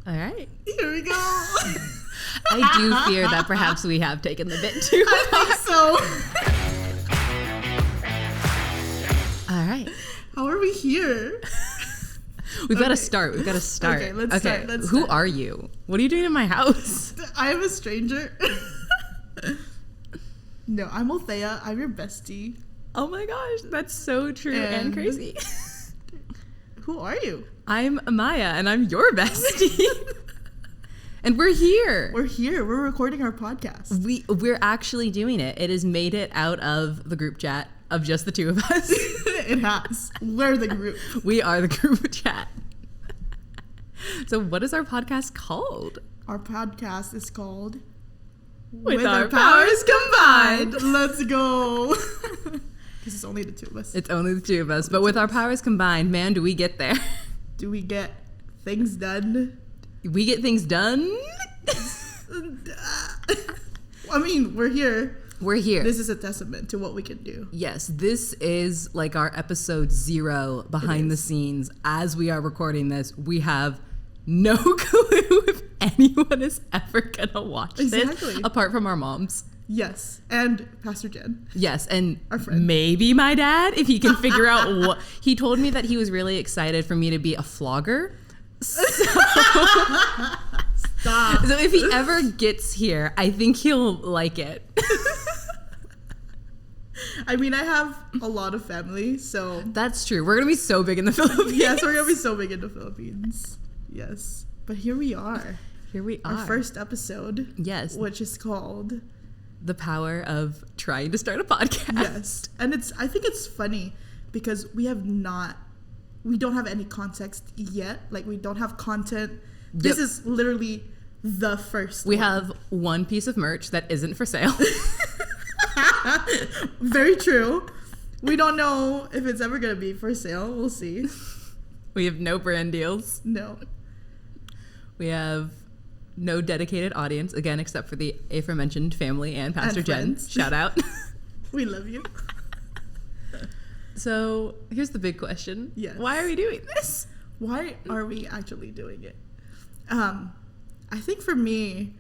All right. Here we go. I do fear that perhaps we have taken the bit too far. I think so. All right. How are we here? We've got to start. Okay, let's start. Who are you? What are you doing in my house? I am a stranger. No, I'm Althea. I'm your bestie. Oh my gosh, that's so true and crazy. Who are you? I'm Amaya, and I'm your bestie. And we're here. We're here. We're recording our podcast. We're actually doing it. It has made it out of the group chat of just the two of us. It has. We're the group. We are the group chat. So what is our podcast called? Our podcast is called With Our Powers Combined. Let's go. Because it's only the two of us. It's only the two of us. But with our powers combined, man, do we get there. Do we get things done? We get things done? I mean, we're here. We're here. This is a testament to what we can do. Yes, this is like our episode 0 behind the scenes. As we are recording this, we have no clue if anyone is ever gonna watch this, apart from our moms. Yes, and Pastor Jen. Yes, and our friend. Maybe my dad, if he can figure out what. He told me that he was really excited for me to be a flogger. So, Stop. So if he ever gets here, I think he'll like it. I mean, I have a lot of family, so... That's true. We're going to be so big in the Philippines. Yes, we're going to be so big in the Philippines. Yes. But here we are. Here we are. Our first episode. Yes. Which is called... The Power of Trying to Start a Podcast. Yes. And I think it's funny because we don't have any context yet. Like, we don't have content. Yep. This is literally the first We have one piece of merch that isn't for sale. Very true. We don't know if it's ever going to be for sale. We'll see. We have no brand deals. No. We have no dedicated audience, again, except for the aforementioned family and Pastor Jen. Shout out. We love you. So here's the big question. Yes. Why are we doing this? Why are we actually doing it? I think for me,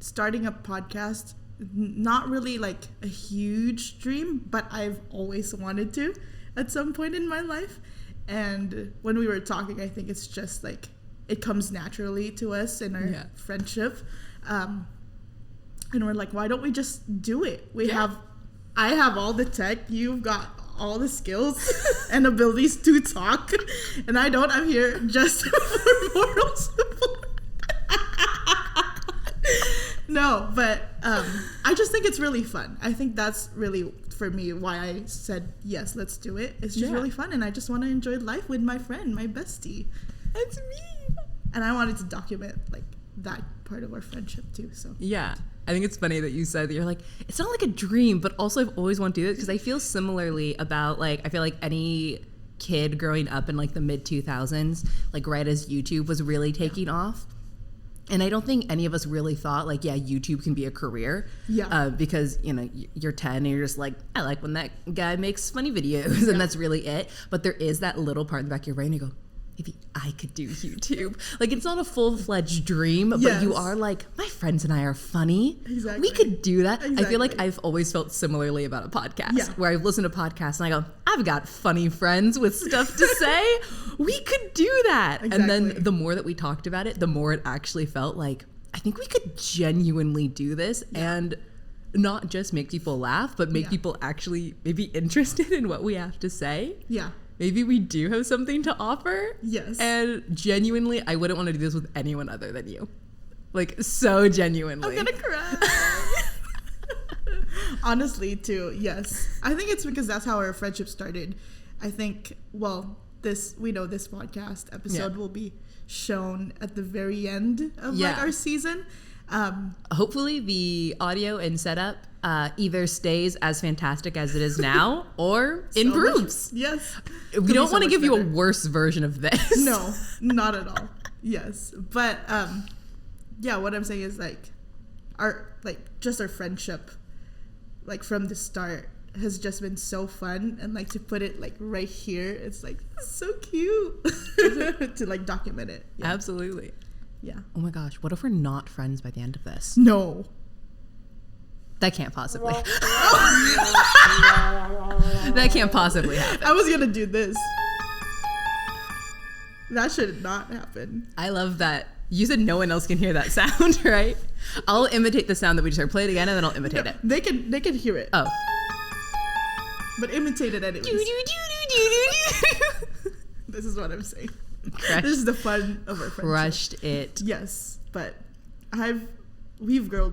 starting a podcast, not really like a huge dream, but I've always wanted to at some point in my life. And when we were talking, I think it's just like it comes naturally to us in our friendship. And we're like, why don't we just do it? I have all the tech, you've got all the skills and abilities to talk, and I don't. I'm here just for moral support. No, but I just think it's really fun. I think that's really, for me, why I said, yes, let's do it. It's just really fun, and I just want to enjoy life with my friend, my bestie. That's me. And I wanted to document, like, that part of our friendship, too. So yeah. I think it's funny that you said that you're like, it's not like a dream, but also I've always wanted to do this because I feel similarly about, like, I feel like any kid growing up in, like, the mid-2000s, like, right as YouTube was really taking off. And I don't think any of us really thought, like, yeah, YouTube can be a career. Yeah. Because, you know, you're 10 and you're just like, I like when that guy makes funny videos, and that's really it. But there is that little part in the back of your brain, you go, maybe I could do YouTube. Like, it's not a full-fledged dream, but you are like, my friends and I are funny. Exactly. We could do that. Exactly. I feel like I've always felt similarly about a podcast, where I've listened to podcasts and I go, I've got funny friends with stuff to say. We could do that. Exactly. And then the more that we talked about it, the more it actually felt like, I think we could genuinely do this and not just make people laugh, but make people actually maybe interested in what we have to say. Yeah. Maybe we do have something to offer. Yes. And genuinely, I wouldn't want to do this with anyone other than you. Like, so genuinely. I'm gonna cry. Honestly, too, yes. I think it's because that's how our friendship started. I think, well, we know this podcast episode will be shown at the very end of like our season. Hopefully the audio and setup either stays as fantastic as it is now or improves. Yes. We don't want to give you a worse version of this. No, not at all. Yes. But what I'm saying is like our friendship, like from the start, has just been so fun, and like to put it like right here, it's like so cute to like document it. Yeah. Absolutely. Yeah. Oh my gosh, what if we're not friends by the end of this? No. That can't possibly. That can't possibly happen. I was gonna do this. That should not happen. I love that. You said no one else can hear that sound, right? I'll imitate the sound that we just heard. Play it again, and then I'll imitate it. They can hear it. Oh. But imitate it anyways. This is what I'm saying. Crushed. This is the fun of our friendship. Crushed it. Yes, but we've girl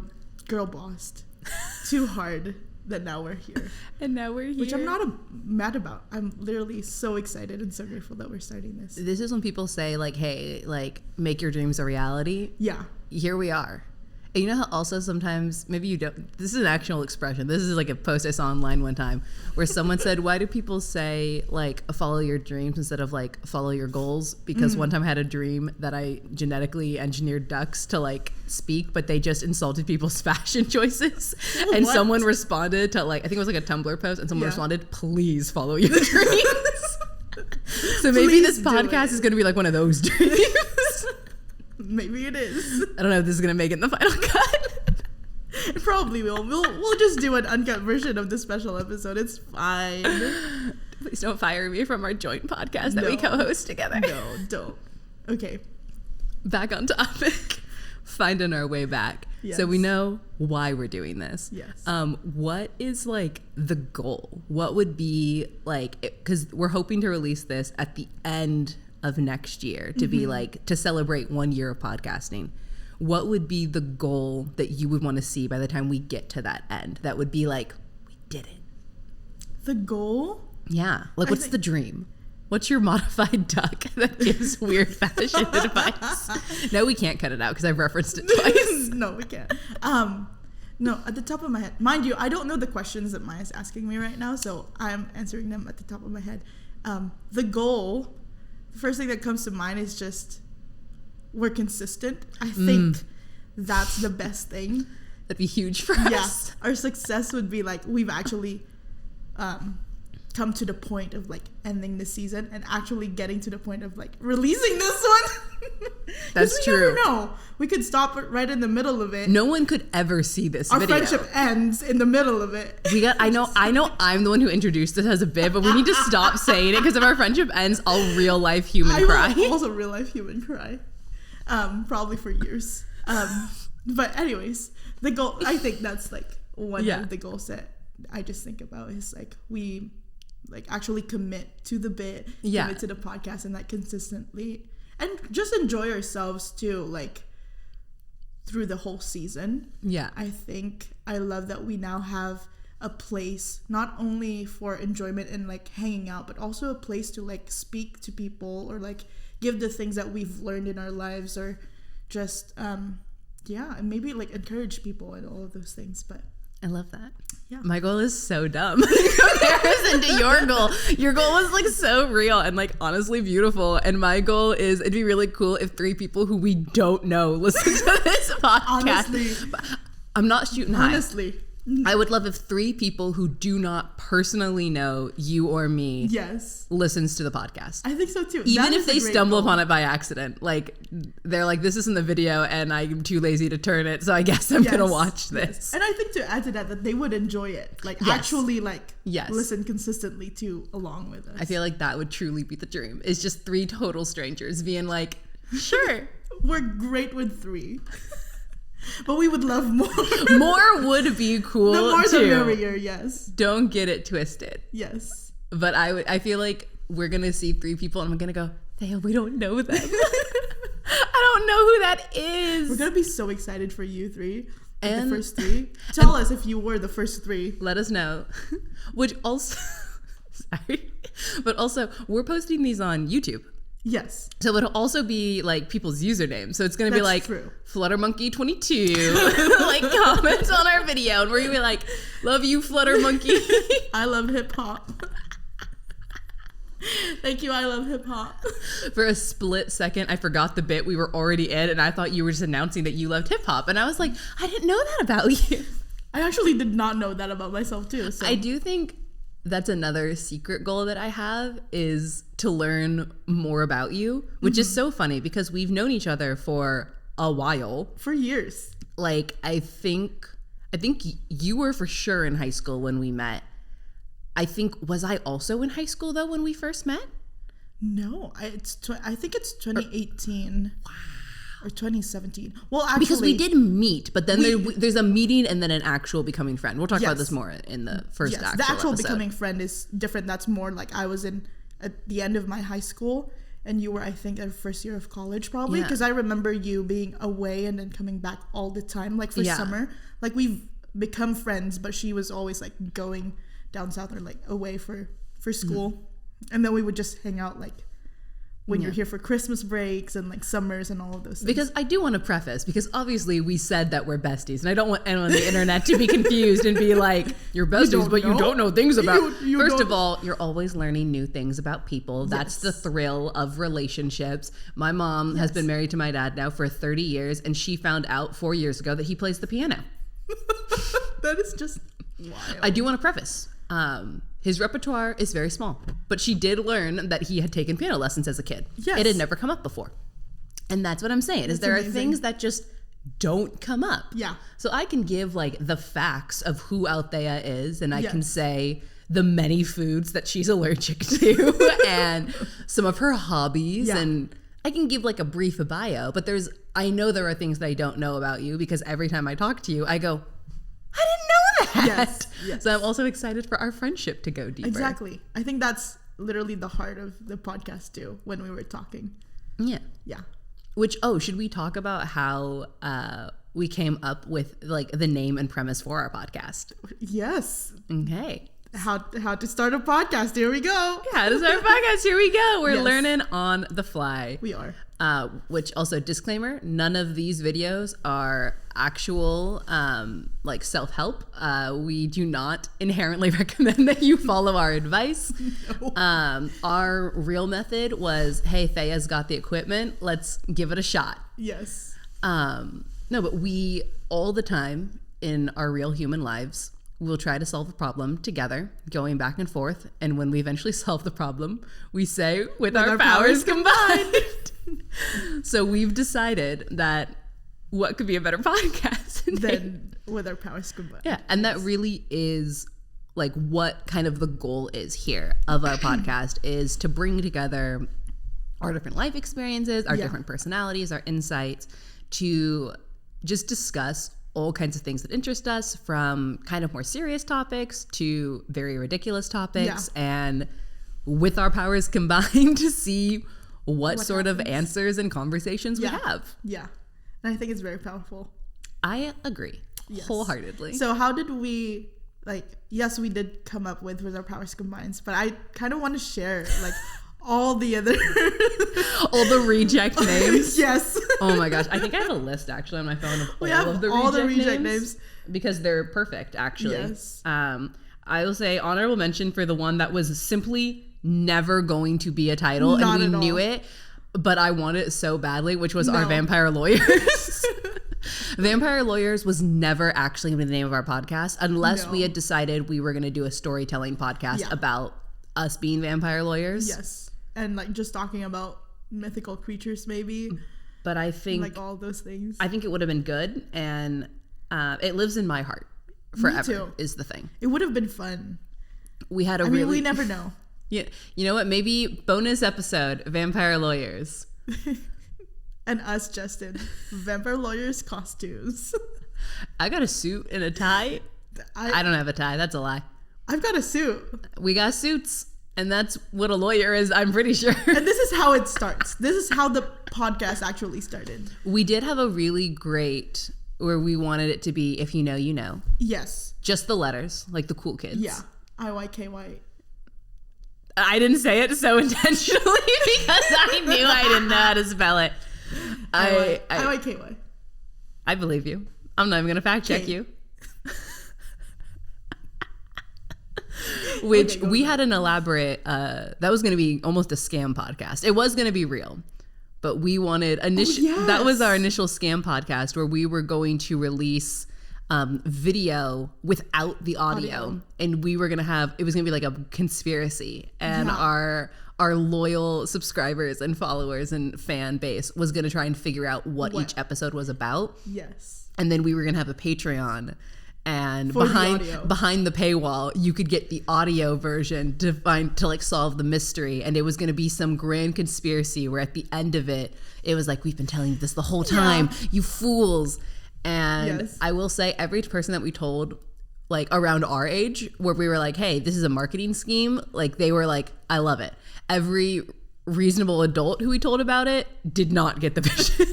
bossed too hard that now we're here. And now we're here. Which I'm not mad about. I'm literally so excited and so grateful that we're starting this. This is when people say, like, hey, like, make your dreams a reality. Yeah. Here we are. And you know how also sometimes, maybe you don't, this is an actual expression. This is like a post I saw online one time where someone said, why do people say, like, follow your dreams instead of, like, follow your goals? Because one time I had a dream that I genetically engineered ducks to, like, speak, but they just insulted people's fashion choices. And What? someone responded to, like, I think it was like a Tumblr post, and someone responded, please follow your dreams. So maybe Please this do podcast it. is going to be like one of those dreams. Maybe it is. I don't know if this is going to make it in the final cut. It probably will. We'll just do an uncut version of this special episode. It's fine. Please don't fire me from our joint podcast that we No. co-host together. No, don't. Okay. Back on topic. Finding our way back. Yes. So we know why we're doing this. Yes. What is like the goal? What would be like, because we're hoping to release this at the end of next year to be like, to celebrate 1 year of podcasting. What would be the goal that you would want to see by the time we get to that end? That would be like, we did it. The goal? Yeah. Like, I what's think- the dream? What's your modified duck that gives weird fashion advice? No, we can't cut it out because I've referenced it twice. No, we can't. No, at the top of my head. Mind you, I don't know the questions that Maya's asking me right now, so I'm answering them at the top of my head. The goal, the first thing that comes to mind is just we're consistent. I think that's the best thing. That'd be huge for us. Yeah, our success would be like we've actually come to the point of like ending the season and actually getting to the point of like releasing this one. That's 'Cause we true. never know. We could stop it right in the middle of it. No one could ever see this Our video. friendship ends in the middle of it. I know I'm the one who introduced this as a bit, but we need to stop saying it because if our friendship ends, I'll real life human I cry. will also real life human cry. Probably for years. But anyways, the goal, I think that's like one of the goals that I just think about is like we like actually commit to the bit, commit to the podcast, and that consistently, and just enjoy ourselves too, like through the whole season. Yeah. I think I love that we now have a place not only for enjoyment and like hanging out, but also a place to like speak to people or like give the things that we've learned in our lives or just and maybe like encourage people and all of those things. But I love that. Yeah. My goal is so dumb in comparison to your goal. Your goal was like so real and like honestly beautiful. And my goal is it'd be really cool if 3 people who we don't know listen to this podcast. honestly, But I'm not shooting high. honestly, I would love if 3 people who do not personally know you or me yes, listens to the podcast. I think so too. Even That if is a they great stumble goal. upon it by accident, like they're like, this isn't the video and I'm too lazy to turn it, so I guess I'm gonna watch this. Yes. And I think to add to that they would enjoy it, like Yes. actually like Yes. listen consistently to along with us. I feel like that would truly be the dream. It's just 3 total strangers being like, sure. We're great with 3. But we would love more. More would be cool The more too. the merrier, yes. Don't get it twisted. Yes. But I feel like we're gonna see 3 people and I'm gonna go, damn, we don't know them. I don't know who that is. We're gonna be so excited for you 3. Like And- the first 3. Tell us if you were the first 3. Let us know. Which also, sorry, but also we're posting these on YouTube. Yes. So it'll also be like people's usernames. So it's going to be That's like true. Fluttermonkey22, like comments on our video. And we're going to be like, love you, Fluttermonkey. I love hip hop. Thank you, I love hip hop. For a split second, I forgot the bit we were already in. And I thought you were just announcing that you loved hip hop. And I was like, I didn't know that about you. I actually did not know that about myself too. So. I do think that's another secret goal that I have, is to learn more about you, which is so funny because we've known each other for a while. For years. Like, I think you were for sure in high school when we met. I think, was I also in high school though when we first met? No, I think it's 2018. Wow. Or 2017. Well, actually, because we did meet, but then there's a meeting and then an actual becoming friend. We'll talk about this more in the first actual the actual episode. becoming friend is different. That's more like I was at the end of my high school, and you were, I think, at first year of college probably, because I remember you being away and then coming back all the time, like for summer. Like, we've become friends, but she was always like going down south or like away for school, and then we would just hang out like when you're here for Christmas breaks and like summers and all of those things. Because I do want to preface, because obviously we said that we're besties, and I don't want anyone on the internet to be confused and be like, you're besties, but you don't know things about. First of all, you're always learning new things about people. That's the thrill of relationships. My mom has been married to my dad now for 30 years, and she found out 4 years ago that he plays the piano. That is just wild. I do want to preface. His repertoire is very small, but she did learn that he had taken piano lessons as a kid. Yes. It had never come up before. And that's what I'm saying, is there are things that just don't come up. Yeah. So I can give like the facts of who Althea is, and I can say the many foods that she's allergic to and some of her hobbies, and I can give like a brief bio, but I know there are things that I don't know about you, because every time I talk to you, I go, I didn't know that. Yes. So I'm also excited for our friendship to go deeper. Exactly. I think that's literally the heart of the podcast too, when we were talking. Yeah. Yeah. Which, should we talk about how we came up with like the name and premise for our podcast? Yes. Okay. How to start a podcast. Here we go. How to start a podcast. Here we go. We're learning on the fly. We are. Which also, disclaimer, none of these videos are actual like self-help. We do not inherently recommend that you follow our advice. No. Our real method was, hey, Thea's got the equipment, let's give it a shot. Yes. No, but we all the time in our real human lives, we'll try to solve a problem together, going back and forth, and when we eventually solve the problem, we say, with our powers combined. So we've decided that what could be a better podcast than with our powers combined. Yeah, and that really is like what kind of the goal is here of our podcast, is to bring together our different life experiences, our different personalities, our insights, to just discuss all kinds of things that interest us, from kind of more serious topics to very ridiculous topics, and with our powers combined, to see what sort of answers and conversations we have. Yeah. And I think it's very powerful. I agree. Wholeheartedly. So how did we, like, yes, we did come up with our powers combined, but I kind of want to share like all the other all the reject names. Yes. Oh my gosh, I think I have a list actually on my phone of all the reject names because they're perfect actually. Yes. I will say honorable mention for the one that was simply never going to be a title, and we knew it, but I wanted it so badly, which was our Vampire Lawyers. Vampire Lawyers was never actually going to be the name of our podcast, unless we had decided we were going to do a storytelling podcast about us being vampire lawyers. Yes. And like just talking about mythical creatures maybe. But I think like all those things. I think it would have been good, and it lives in my heart forever is the thing. It would have been fun. We had we never know. Yeah, you know what? Maybe bonus episode, Vampire Lawyers. And us, Justin. Vampire Lawyers costumes. I got a suit and a tie. I don't have a tie. That's a lie. I've got a suit. We got suits. And that's what a lawyer is, I'm pretty sure. And this is how it starts. This is how the podcast actually started. We did have a really great, where we wanted it to be, if you know, you know. Yes. Just the letters, like the cool kids. Yeah. IYKY. I didn't say it so intentionally because I knew I didn't know how to spell it. IYKY. I believe you. I'm not even going to fact check you. Which we had an elaborate, that was going to be almost a scam podcast. It was going to be real, but we wanted, that was our initial scam podcast where we were going to release video without the audio. And we were gonna have, it was gonna be like a conspiracy, and our loyal subscribers and followers and fan base was gonna try and figure out what each episode was about. Yes. And then we were gonna have a Patreon, and For behind the paywall you could get the audio version to like solve the mystery. And it was gonna be some grand conspiracy where at the end of it was like, we've been telling you this the whole time, you fools. And I will say, every person that we told, like around our age, where we were like, hey, this is a marketing scheme, like they were like, I love it. Every reasonable adult who we told about it did not get the vision.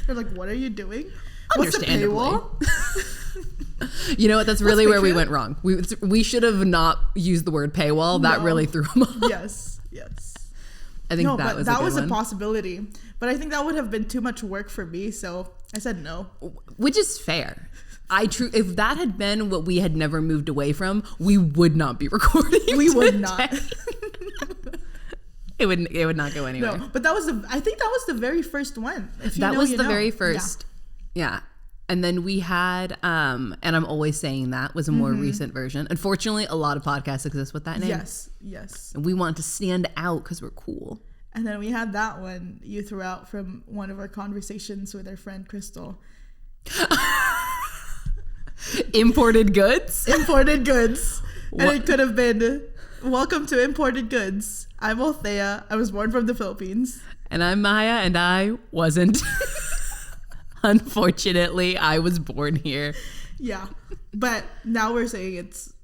They're like, what are you doing? Understandably. What's a paywall? You know what? That's really where we went wrong. We should have not used the word paywall. That really threw them off. Yes. I think that was a possibility. But I think that would have been too much work for me, so I said no. Which is fair. If that had been what we had never moved away from, we would not be recording. We would not. It would not go anywhere. No, but I think that was the very first one. That was the very first. Yeah. And then we had, and I'm always saying that was a more recent version. Unfortunately, a lot of podcasts exist with that name. Yes. And we want to stand out because we're cool. And then we had that one you threw out from one of our conversations with our friend Crystal. Imported goods? Imported goods. And it could have been, welcome to Imported Goods. I'm Althea. I was born from the Philippines. And I'm Maya, and I wasn't. Unfortunately, I was born here. Yeah. But now we're saying it's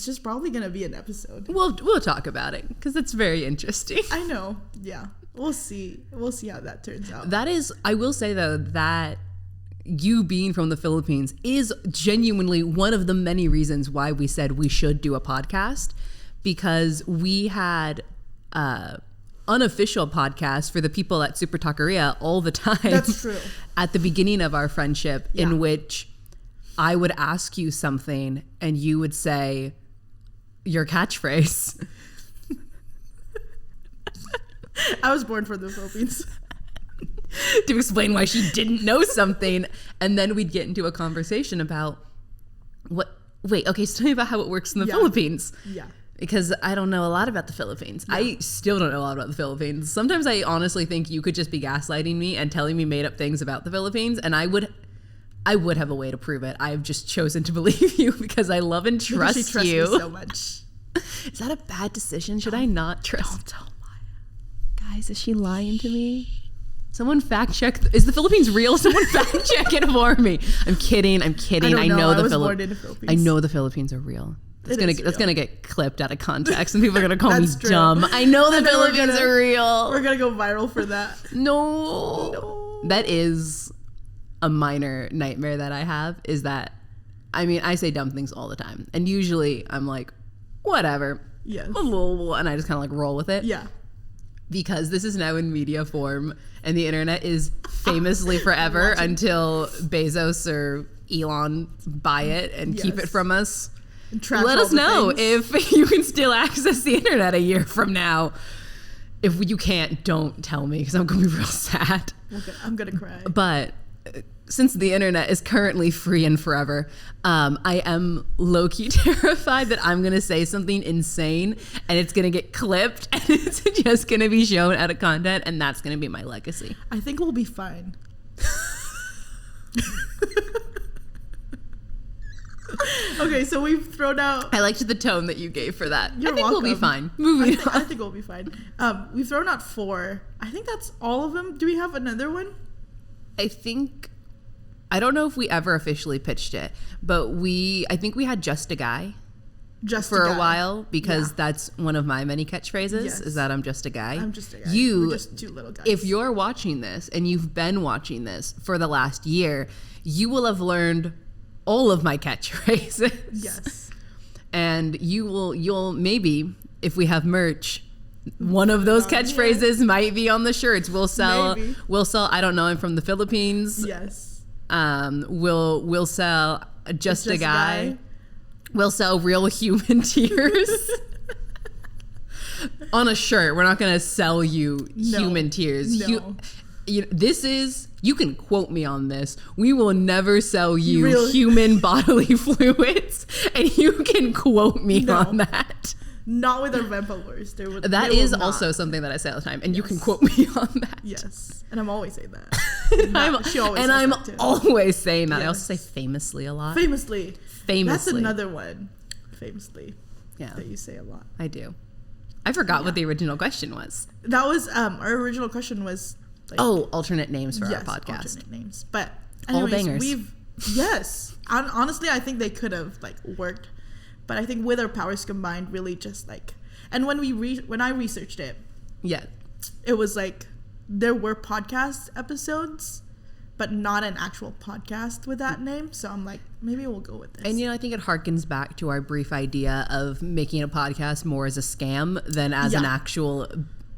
just probably going to be an episode. We'll talk about it because it's very interesting. I know. Yeah. We'll see how that turns out. That is, I will say though, that you being from the Philippines is genuinely one of the many reasons why we said we should do a podcast, because we had unofficial podcast for the people at Super Taqueria all the time. That's true. At the beginning of our friendship, in which I would ask you something and you would say your catchphrase. I was born from the Philippines. To explain why she didn't know something. And then we'd get into a conversation about so tell me about how it works in the Philippines. Yeah. Because I don't know a lot about the Philippines. Yeah. I still don't know a lot about the Philippines. Sometimes I honestly think you could just be gaslighting me and telling me made up things about the Philippines, and I would have a way to prove it. I've just chosen to believe you because I love and trust you. She trusts me so much. Is that a bad decision? Should I not trust? Don't tell Maya. Guys, is she lying to me? Someone fact check. Is the Philippines real? Someone fact check it for me. I'm kidding. I know the Philippines. I know the Philippines are real. That's gonna get clipped out of context, and people are gonna call me dumb. I know the Philippines are real. We're gonna go viral for that. No. That is a minor nightmare that I have. Is that, I mean, I say dumb things all the time, and usually I'm like, whatever. Yes. And I just kind of like roll with it. Yeah. Because this is now in media form, and the internet is famously forever until Bezos or Elon buy it and keep it from us. Let us know if you can still access the internet a year from now. If you can't, don't tell me, because I'm going to be real sad. I'm going to cry. But since the internet is currently free and forever, I am low-key terrified that I'm going to say something insane and it's going to get clipped and it's just going to be shown out of content, and that's going to be my legacy. I think we'll be fine. Okay, so we've thrown out... I liked the tone that you gave for that. You're I think welcome. We'll be fine. Moving on. I think we'll be fine. We've thrown out 4. I think that's all of them. Do we have another one? I don't know if we ever officially pitched it, but I think we had Just a Guy for a while, because that's one of my many catchphrases, is that I'm just a guy. I'm just a guy. We're just 2 little guys. If you're watching this and you've been watching this for the last year, you will have learned all of my catchphrases. Yes. And you'll maybe, if we have merch, one of those catchphrases might be on the shirts. We'll sell, I don't know, I'm from the Philippines. Yes. We'll sell just a guy. We'll sell real human tears. On a shirt. We're not going to sell you human tears. No. You can quote me on this. We will never sell you Really? human bodily fluids, and you can quote me on that. Not with our vampire lawyers. That is also something that I say all the time, and you can quote me on that. Yes, and I'm always saying that. I'm always saying that. Yes. I also say famously a lot. Famously. That's Famously. another one. Famously. Yeah. That you say a lot. I do. I forgot what the original question was. That was our original question was like, alternate names for our podcast. Alternate names. But All anyways, bangers. yes. Honestly, I think they could have like worked, but I think with our powers combined, really just like, and when I researched it, Yeah. it was like there were podcast episodes, but not an actual podcast with that name. So I'm like, maybe we'll go with this. And I think it harkens back to our brief idea of making a podcast more as a scam than as an actual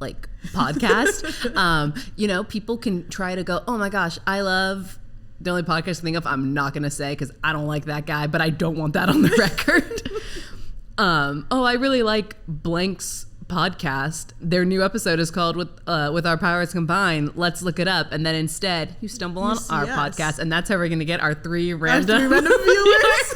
like podcast. People can try to go, oh my gosh, I love the only podcast I think of. I'm not going to say because I don't like that guy, but I don't want that on the record. I really like Blank's podcast. Their new episode is called with our powers combined. Let's look it up. And then instead you stumble on our podcast, and that's how we're going to get our three random viewers.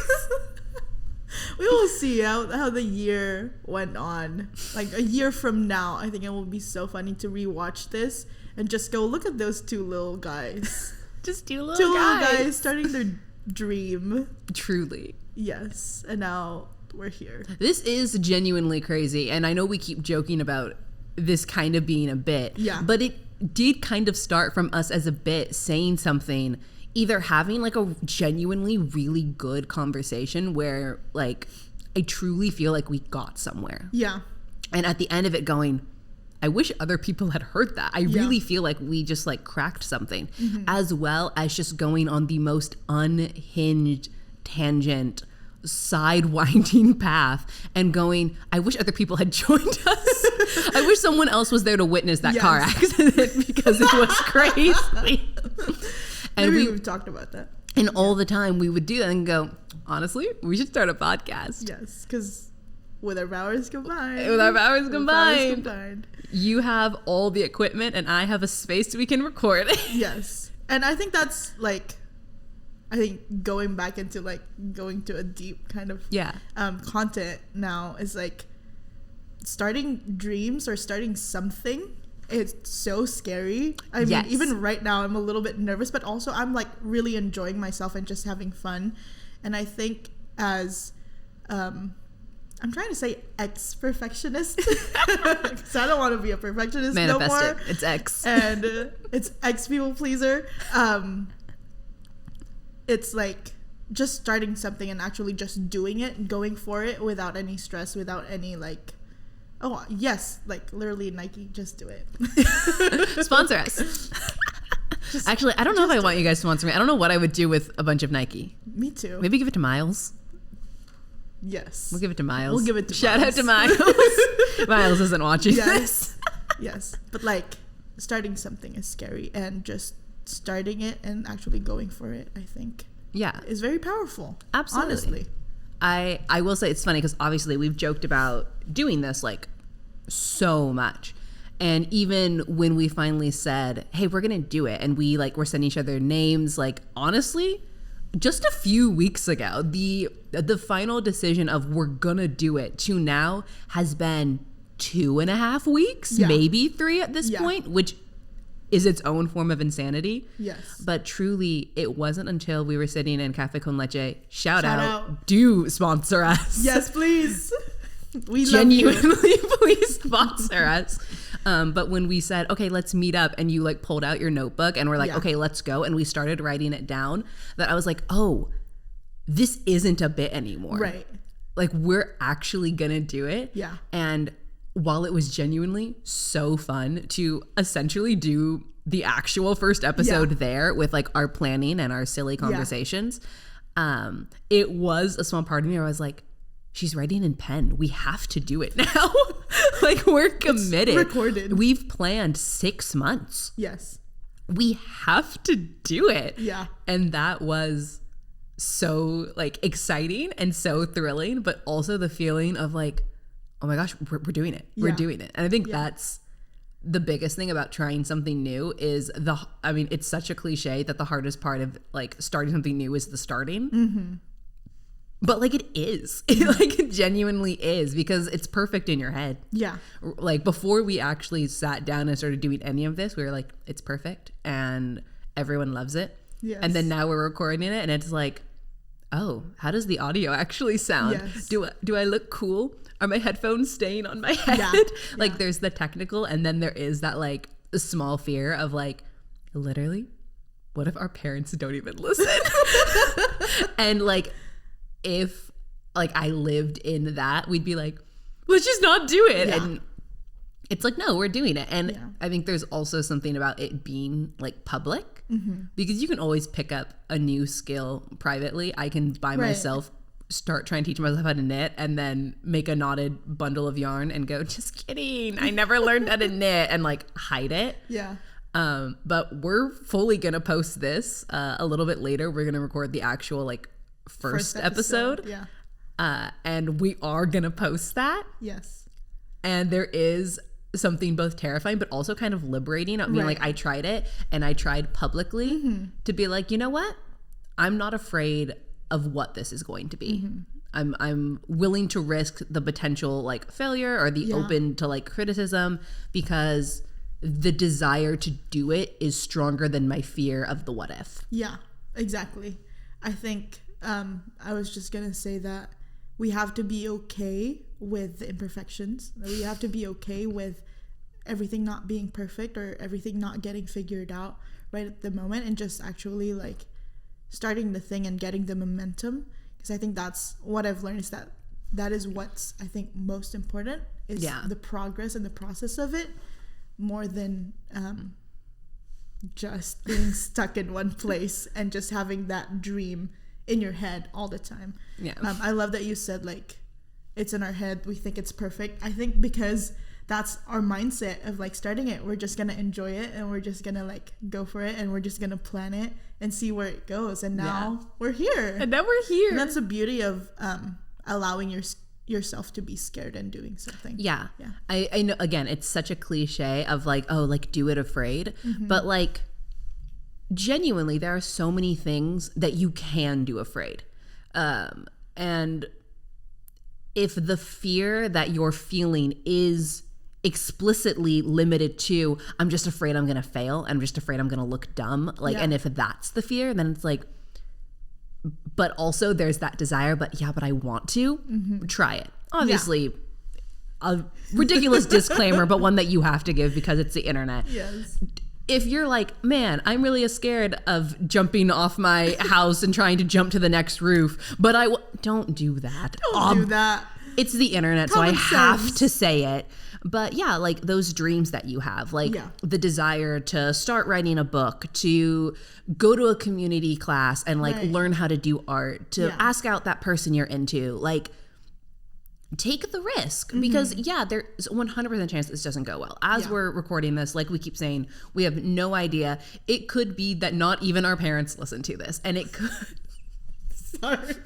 We will see how the year went on. Like a year from now, I think it will be so funny to rewatch this and just go look at those two little guys. Just two little Little guys starting their dream. Truly. Yes. And now we're here. This is genuinely crazy, and I know we keep joking about this kind of being a bit, but it did kind of start from us as a bit saying something, either having like a genuinely really good conversation where like I truly feel like we got somewhere. Yeah. And at the end of it going, I wish other people had heard that. I really feel like we just like cracked something, as well as just going on the most unhinged tangent, sidewinding path and going, I wish other people had joined us. I wish someone else was there to witness that car accident because it was crazy. And Maybe we've talked about that. And all the time we would do that and go, honestly, we should start a podcast. Yes, because with our powers combined. You have all the equipment and I have a space we can record. Yes. And I think that's like, going back into like going to a deep kind of content now is like starting dreams or starting something. It's so scary. I mean, even right now I'm a little bit nervous, but also I'm like really enjoying myself and just having fun. And I think as I'm trying to say ex-perfectionist because I don't want to be a perfectionist no more. It's ex. And it's ex-people pleaser. It's like just starting something and actually just doing it and going for it without any stress, without any like, oh yes, like literally Nike, just do it. Sponsor us. Actually, I don't know if I want you guys to sponsor me. I don't know what I would do with a bunch of Nike. Me too. Maybe give it to Miles. Yes. We'll give it to Miles. We'll give it to Shout Miles. out to Miles. Miles isn't watching this. Yes. But like starting something is scary, and just starting it and actually going for it, I think is very powerful. Absolutely. Honestly. I will say it's funny because obviously we've joked about doing this like so much. And even when we finally said, hey, we're going to do it, and we like, we're sending each other names, like honestly, just a few weeks ago, the final decision of we're going to do it to now has been 2.5 weeks, maybe 3 at this point, which is its own form of insanity. Yes. But truly, it wasn't until we were sitting in Cafe Con Leche, shout out, do sponsor us. Yes, please. We genuinely love you. Please sponsor us. But when we said, okay, let's meet up, and you like pulled out your notebook and we're like, okay, let's go. And we started writing it down, that I was like, oh, this isn't a bit anymore. Right. Like we're actually gonna do it. Yeah. And while it was genuinely so fun to essentially do the actual first episode there with like our planning and our silly conversations, it was a small part of me where I was like, she's writing in pen. We have to do it now. Like we're committed. It's recorded. We've planned 6 months. Yes. We have to do it. Yeah. And that was so like exciting and so thrilling, but also the feeling of like, oh my gosh, we're doing it. We're doing it. And I think the biggest thing about trying something new is it's such a cliche that the hardest part of like starting something new is the starting. Mm-hmm. But like it is, it genuinely is, because it's perfect in your head. Yeah. Like before we actually sat down and started doing any of this, we were like, it's perfect and everyone loves it. Yes. And then now we're recording it and it's like, oh, how does the audio actually sound? Yes. Do I look cool? Are my headphones staying on my head? Yeah. Like there's the technical, and then there is that like small fear of like, literally, what if our parents don't even listen? And like, if like I lived in that, we'd be like, let's just not do it. Yeah. And it's like, no, we're doing it. And I think there's also something about it being like public, because you can always pick up a new skill privately. I can by myself start trying to teach myself how to knit and then make a knotted bundle of yarn and go, just kidding, I never learned how to knit, and like hide it. Yeah. But we're fully gonna post this a little bit later. We're gonna record the actual like first episode. Yeah. And we are gonna post that. Yes. And there is something both terrifying but also kind of liberating. I mean, like I tried it, and I tried publicly to be like, you know what? I'm not afraid of what this is going to be. I'm willing to risk the potential like failure or the open to like criticism, because the desire to do it is stronger than my fear of the what if. Yeah, exactly. I think I was just gonna say that we have to be okay with the imperfections. We have to be okay with everything not being perfect or everything not getting figured out right at the moment, and just actually like starting the thing and getting the momentum. Because I think that's what I've learned, is that is what's I think most important, is the progress and the process of it, more than just being stuck in one place and just having that dream in your head all the time. Yeah. I love that you said like it's in our head, we think it's perfect. I think because that's our mindset of like starting it, we're just gonna enjoy it and we're just gonna like go for it and we're just gonna plan it and see where it goes. And now we're here. And now we're here. And that's the beauty of allowing yourself to be scared and doing something. Yeah. I know, again, it's such a cliche of like, oh, like do it afraid. But like genuinely there are so many things that you can do afraid. And if the fear that you're feeling is explicitly limited to, I'm just afraid I'm gonna fail, I'm just afraid I'm gonna look dumb, like, and if that's the fear, then it's like, but also there's that desire, but I want to try it. Obviously, a ridiculous disclaimer, but one that you have to give because it's the internet. Yes. If you're like, man, I'm really scared of jumping off my house and trying to jump to the next roof, but don't do that. Don't do that. It's the internet, Common so I have sense. to say it. But yeah, like those dreams that you have, like the desire to start writing a book, to go to a community class and like learn how to do art, to ask out that person you're into, like take the risk, because there's 100% chance this doesn't go well. As we're recording this, like we keep saying, we have no idea. It could be that not even our parents listen to this, and it could. Sorry.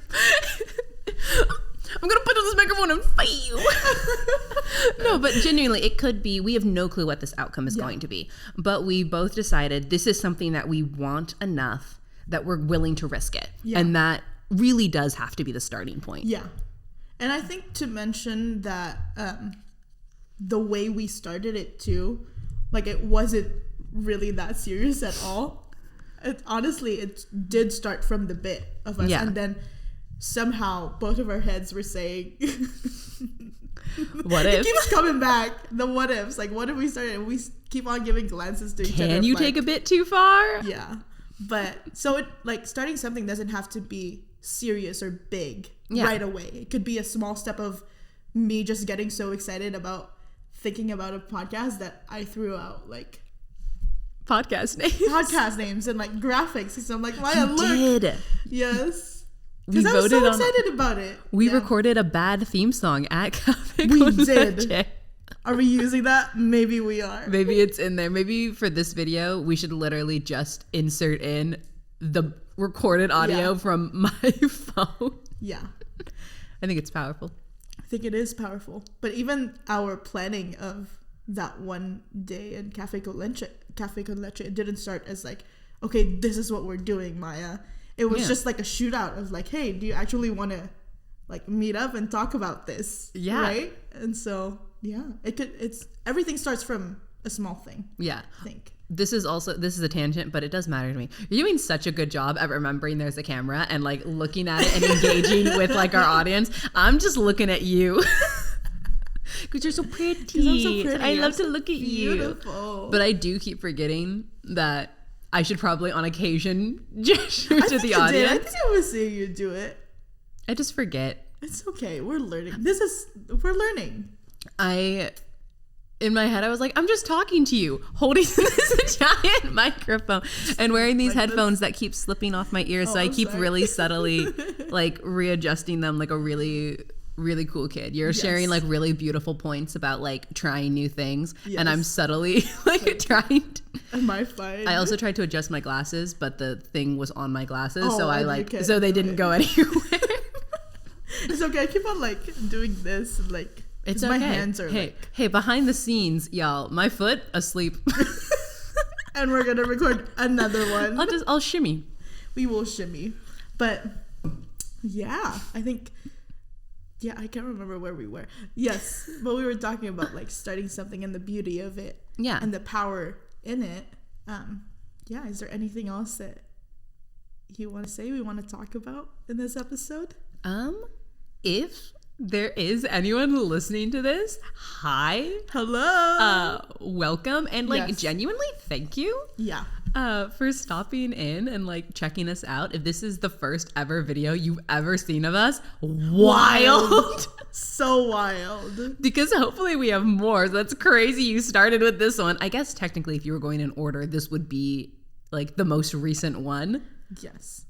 I'm gonna put on this microphone and fight you. No, but genuinely, it could be. We have no clue what this outcome is going to be, but we both decided this is something that we want enough that we're willing to risk it, and that really does have to be the starting point. Yeah. And I think to mention that the way we started it too, like it wasn't really that serious at all. Honestly, it did start from the bit of us, and then somehow both of our heads were saying, "What if?" It keeps coming back. The what ifs, like what if we started? And we keep on giving glances to each other. Can you take a bit too far? Yeah, but so it like starting something doesn't have to be serious or big right away. It could be a small step of me just getting so excited about thinking about a podcast that I threw out like podcast names and like graphics. So I'm like, Maya, look. Did. Yes. Because I was so excited about it. We recorded a bad theme song at Cafe. We did. Are we using that? Maybe we are. Maybe it's in there. Maybe for this video, we should literally just insert in the recorded audio from my phone. Yeah. I think it's powerful. I think it is powerful. But even our planning of that one day in Cafe Con Leche, it didn't start as like, okay, this is what we're doing, Maya. It was just like a shootout of like, hey, do you actually want to like meet up and talk about this? Yeah. Right? And so, yeah, it's everything starts from a small thing. Yeah. I think. This is a tangent, but it does matter to me. You're doing such a good job at remembering there's a camera and like looking at it and engaging with like our audience. I'm just looking at you. Because you're so pretty. I love to look at Beautiful. you. But I do keep forgetting that I should probably on occasion gesture to the audience. I think I was seeing you do it. I just forget. It's okay. We're learning. We're learning. In my head, I was like, I'm just talking to you, holding this giant microphone and wearing these like headphones that keep slipping off my ears. So I keep really subtly like readjusting them like a really, really cool kid. You're sharing like really beautiful points about like trying new things. And I'm subtly like trying to. Am I fine? I also tried to adjust my glasses, but the thing was on my glasses. Oh, so I like, so they didn't go anywhere. It's okay. I keep on like doing this and like. It's okay. My hands are hey, behind the scenes, y'all, my foot asleep. And we're gonna record another one. I'll shimmy. We will shimmy. But yeah, I think I can't remember where we were. Yes, but we were talking about like starting something and the beauty of it. Yeah. And the power in it. Yeah, is there anything else that you want to say, we want to talk about in this episode? If there is anyone listening to this, hi, hello, welcome, and like genuinely thank you, for stopping in and like checking us out. If this is the first ever video you've ever seen of us, wild. So wild, because hopefully we have more. So that's crazy you started with this one. I guess technically if you were going in order, this would be like the most recent one. Yes.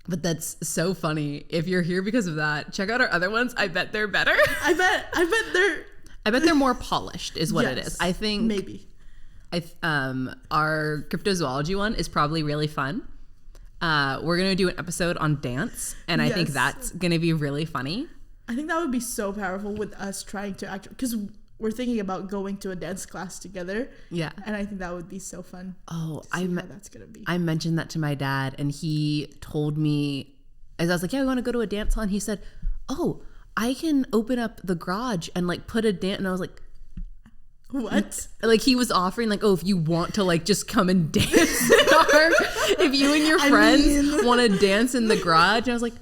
But that's so funny. If you're here because of that, check out our other ones. I bet they're better. I bet they're more polished is what it is. I think maybe. Our cryptozoology one is probably really fun. We're going to do an episode on dance, and I think that's going to be really funny. I think that would be so powerful with us trying to act, because we're thinking about going to a dance class together. Yeah. And I think that would be so fun. Oh, how that's going to be. I mentioned that to my dad, and he told me, as I was like, yeah, we want to go to a dance hall. And he said, oh, I can open up the garage and like put a dance. And I was like, what? Like he was offering like, oh, if you want to like just come and dance if you and your friends want to dance in the garage. And I was like,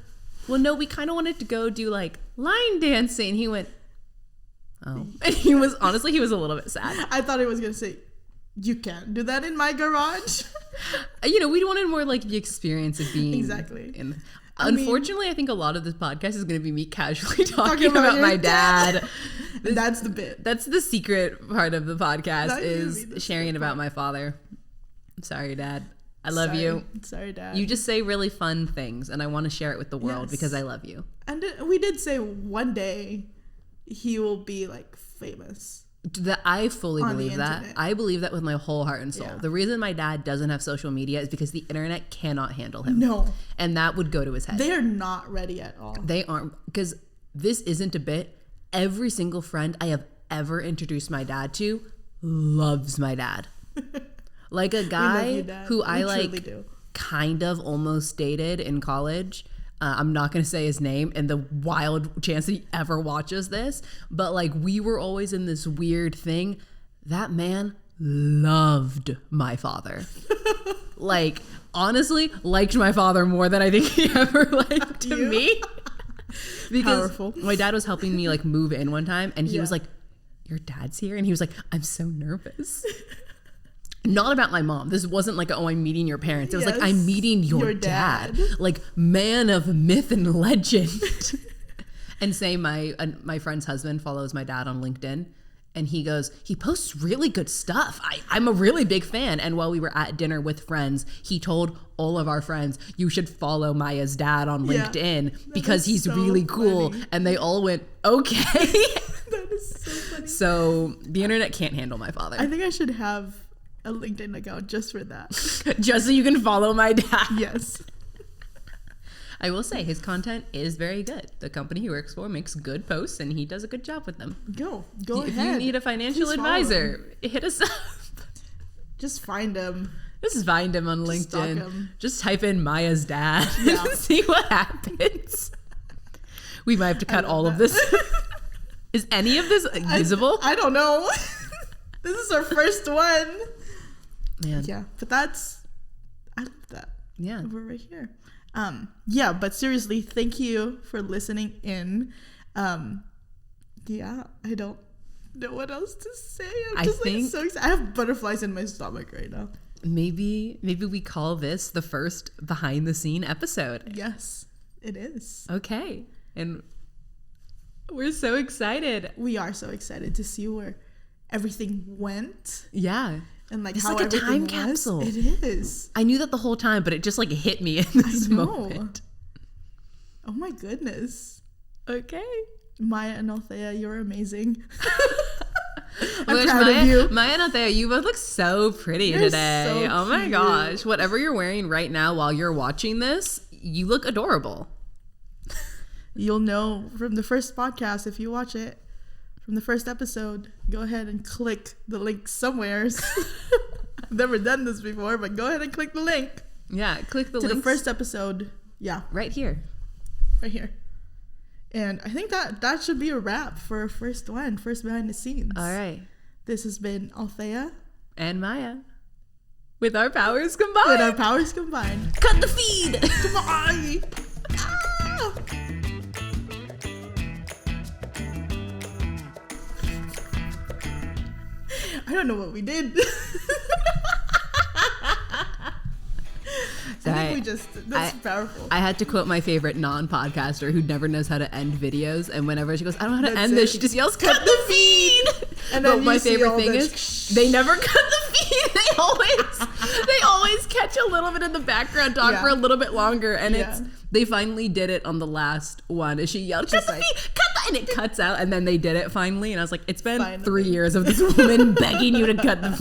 well, no, we kind of wanted to go do like line dancing. He went, oh. And he was a little bit sad. I thought he was going to say, you can't do that in my garage. You know, we wanted more like the experience of being. Exactly. Unfortunately, I think a lot of this podcast is going to be me casually talking about my dad. That's the bit. That's the secret part of the podcast, is sharing about my father. I'm sorry, Dad. I love you. Sorry, Dad. You just say really fun things, and I want to share it with the world because I love you. And we did say one day he will be like famous. That I fully believe that. I believe that with my whole heart and soul. Yeah. The reason my dad doesn't have social media is because the internet cannot handle him. No. And that would go to his head. They are not ready at all. They aren't, because this isn't a bit. Every single friend I have ever introduced my dad to loves my dad. Like a guy who I like kind of almost dated in college. I'm not going to say his name and the wild chance that he ever watches this, but like we were always in this weird thing. That man loved my father. Like honestly liked my father more than I think he ever liked me. Because my dad was helping me like move in one time, and he was like, your dad's here? And he was like, I'm so nervous. Not about my mom. This wasn't like, oh, I'm meeting your parents. It was like, I'm meeting your dad. Like man of myth and legend. And say my friend's husband follows my dad on LinkedIn, and he goes, he posts really good stuff. I'm a really big fan. And while we were at dinner with friends, he told all of our friends, you should follow Maya's dad on LinkedIn because he's so really cool. Funny. And they all went, okay. That is so funny. So the internet can't handle my father. I think I should have a LinkedIn account just for that. Just so you can follow my dad. Yes. I will say his content is very good. The company he works for makes good posts, and he does a good job with them. Go If ahead. you need a financial Please follow advisor, hit us up. Just find him. Just find him on Just stalk LinkedIn. him. Just type in Maya's dad Yeah. and see what happens. We might have to cut all of that. this. Is any of this usable? I don't know. This is our first one. Man. Yeah, but I love that. Yeah. We're right here. Yeah, but seriously, thank you for listening in. Yeah, I don't know what else to say. I'm just so excited. I have butterflies in my stomach right now. Maybe we call this the first behind the scene episode. Yes, it is. Okay. And we're so excited. We are so excited to see where everything went. Yeah. And like It's how like a everything time was. capsule. It is. I knew that the whole time, but it just like hit me in this I know. moment. Oh my goodness. Okay. Maya and Althea, you're amazing. Oh I'm my gosh, proud of you. Maya and Althea, you both look so pretty You're today. so Oh my cute. gosh. Whatever you're wearing right now while you're watching this, you look adorable. You'll know from the first podcast if you watch it. From the first episode, go ahead and click the link somewhere. I've never done this before, but go ahead and click the link Yeah, click the to link the first episode. Yeah, right here. right here. And I think that should be a wrap for our first behind the scenes. All right. This has been Althea. And Maya. With our powers combined. With our powers combined. Cut the feed. Come on! Ah! I don't know what we did. I think we that's powerful. I had to quote my favorite non-podcaster who never knows how to end videos, and whenever she goes, I don't know how to That's end it. this, she just yells, cut the feed. And But then my you see favorite all thing the is they never cut the feed. They always catch a little bit in the background, talk Yeah. for a little bit longer, and Yeah. they finally did it on the last one. As she yelled, cut Just the like- feed, cut the, and it cuts out, and then they did it finally, and I was like, it's been Finally. 3 years of this woman begging you to cut the